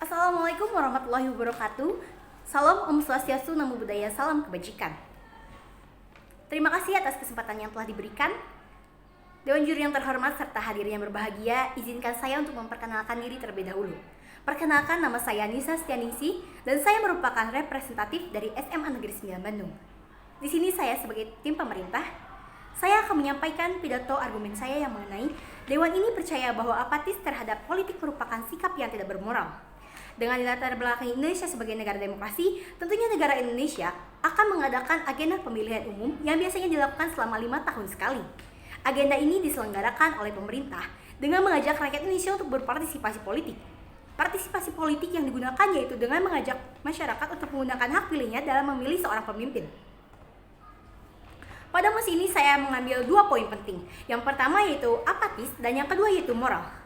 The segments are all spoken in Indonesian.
Assalamualaikum warahmatullahi wabarakatuh. Salam Om Swastiastu, Namo Buddhaya, salam kebajikan. Terima kasih atas kesempatan yang telah diberikan. Dewan juri yang terhormat serta hadirin yang berbahagia, izinkan saya untuk memperkenalkan diri terlebih dahulu. Perkenalkan, nama saya Nisa Setianingsih dan saya merupakan representatif dari SMA Negeri 9 Bandung. Di sini saya sebagai tim pemerintah, saya akan menyampaikan pidato argumen saya yang mengenai Dewan ini percaya bahwa apatis terhadap politik merupakan sikap yang tidak bermoral. Dengan latar belakang Indonesia sebagai negara demokrasi, tentunya negara Indonesia akan mengadakan agenda pemilihan umum yang biasanya dilakukan selama 5 tahun sekali. Agenda ini diselenggarakan oleh pemerintah dengan mengajak rakyat Indonesia untuk berpartisipasi politik. Partisipasi politik yang digunakan yaitu dengan mengajak masyarakat untuk menggunakan hak pilihnya dalam memilih seorang pemimpin. Pada masa ini saya mengambil 2 poin penting. Yang pertama yaitu apatis dan yang kedua yaitu moral.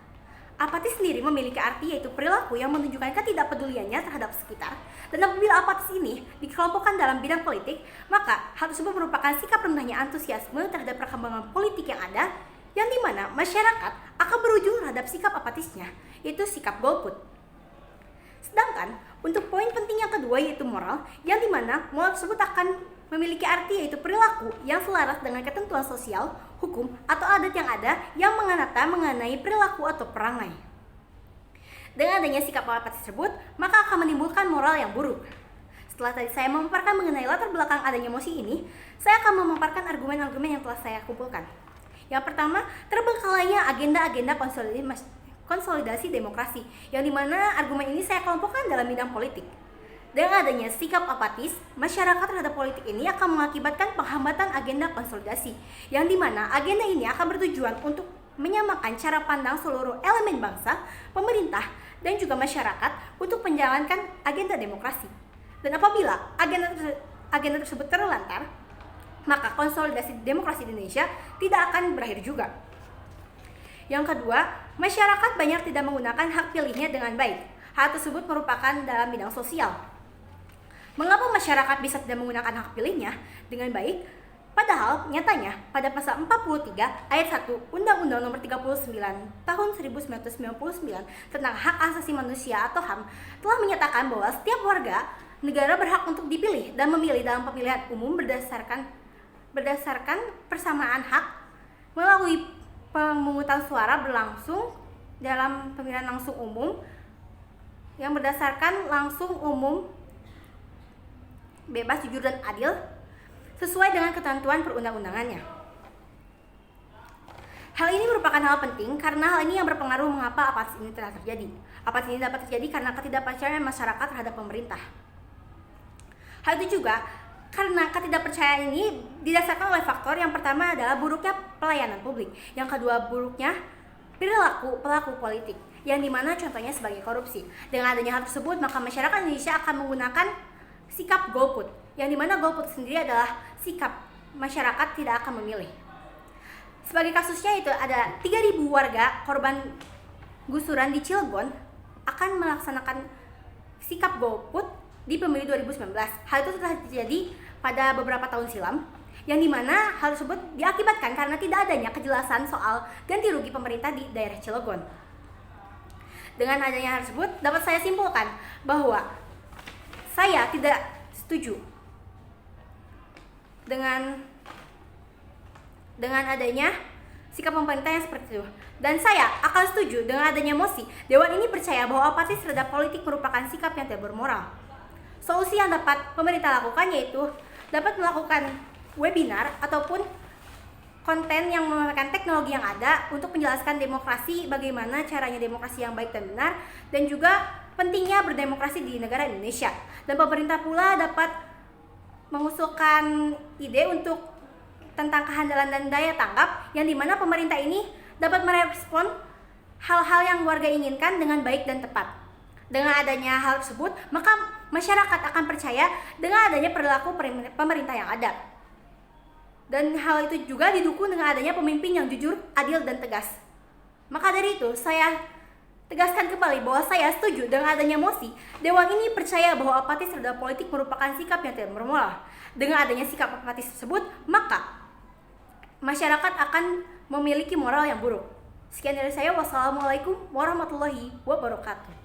Apatis sendiri memiliki arti yaitu perilaku yang menunjukkan ketidakpeduliannya terhadap sekitar. Dan apabila apatis ini dikelompokkan dalam bidang politik, maka hal tersebut merupakan sikap rendahnya antusiasme terhadap perkembangan politik yang ada, yang dimana masyarakat akan berujung terhadap sikap apatisnya, yaitu sikap golput. Sedangkan untuk poin penting yang kedua yaitu moral, yang dimana moral tersebut akan memiliki arti yaitu perilaku yang selaras dengan ketentuan sosial, hukum, atau adat yang ada yang mengenata mengenai perilaku atau perangai. Dengan adanya sikap apatis tersebut, maka akan menimbulkan moral yang buruk. Setelah tadi saya memaparkan mengenai latar belakang adanya emosi ini, saya akan memaparkan argumen-argumen yang telah saya kumpulkan. Yang pertama, terbengkalainya agenda-agenda konsolidasi demokrasi, yang dimana argumen ini saya kelompokkan dalam bidang politik. Dengan adanya sikap apatis, masyarakat terhadap politik ini akan mengakibatkan penghambatan agenda konsolidasi, yang dimana agenda ini akan bertujuan untuk menyamakan cara pandang seluruh elemen bangsa, pemerintah, dan juga masyarakat untuk menjalankan agenda demokrasi. Dan apabila agenda tersebut terlantar, maka konsolidasi demokrasi di Indonesia tidak akan berakhir juga. Yang kedua, masyarakat banyak tidak menggunakan hak pilihnya dengan baik. Hal tersebut merupakan dalam bidang sosial. Mengapa masyarakat bisa tidak menggunakan hak pilihnya dengan baik? Padahal nyatanya pada pasal 43 ayat 1 Undang-Undang Nomor 39 Tahun 1999 tentang Hak Asasi Manusia atau HAM telah menyatakan bahwa setiap warga negara berhak untuk dipilih dan memilih dalam pemilihan umum berdasarkan persamaan hak melalui pemungutan suara berlangsung dalam pemilihan langsung umum yang berdasarkan langsung umum bebas, jujur, dan adil sesuai dengan ketentuan perundang-undangannya. Hal ini merupakan hal penting karena hal ini yang berpengaruh mengapa apatis ini telah terjadi. Apatis ini dapat terjadi karena ketidakpercayaan masyarakat terhadap pemerintah. Hal itu juga karena ketidakpercayaan ini didasarkan oleh faktor yang pertama adalah buruknya pelayanan publik, yang kedua buruknya perilaku pelaku politik, yang dimana contohnya sebagai korupsi. Dengan adanya hal tersebut, maka masyarakat Indonesia akan menggunakan sikap golput, yang dimana golput sendiri adalah sikap masyarakat tidak akan memilih. Sebagai kasusnya itu ada 3.000 warga korban gusuran di Cilegon akan melaksanakan sikap golput di pemilu 2019. Hal itu telah terjadi pada beberapa tahun silam, yang dimana hal tersebut diakibatkan karena tidak adanya kejelasan soal ganti rugi pemerintah di daerah Cilegon. Dengan adanya hal tersebut, dapat saya simpulkan bahwa saya tidak setuju dengan adanya sikap pemerintah yang seperti itu. Dan saya akan setuju dengan adanya emosi. Dewan ini percaya bahwa apatis terhadap politik merupakan sikap yang tidak bermoral. Solusi yang dapat pemerintah lakukan yaitu dapat melakukan webinar ataupun konten yang menggunakan teknologi yang ada untuk menjelaskan demokrasi, bagaimana caranya demokrasi yang baik dan benar, dan juga pentingnya berdemokrasi di negara Indonesia. Dan pemerintah pula dapat mengusulkan ide untuk tentang kehandalan dan daya tangkap, yang dimana pemerintah ini dapat merespon hal-hal yang warga inginkan dengan baik dan tepat. Dengan adanya hal tersebut, maka masyarakat akan percaya dengan adanya perilaku pemerintah yang ada. Dan hal itu juga didukung dengan adanya pemimpin yang jujur, adil, dan tegas. Maka dari itu, saya tegaskan kembali bahwa saya setuju dengan adanya emosi. Dewan ini percaya bahwa apatis terhadap politik merupakan sikap yang tidak bermoral. Dengan adanya sikap apatis tersebut, maka masyarakat akan memiliki moral yang buruk. Sekian dari saya. Wassalamualaikum warahmatullahi wabarakatuh.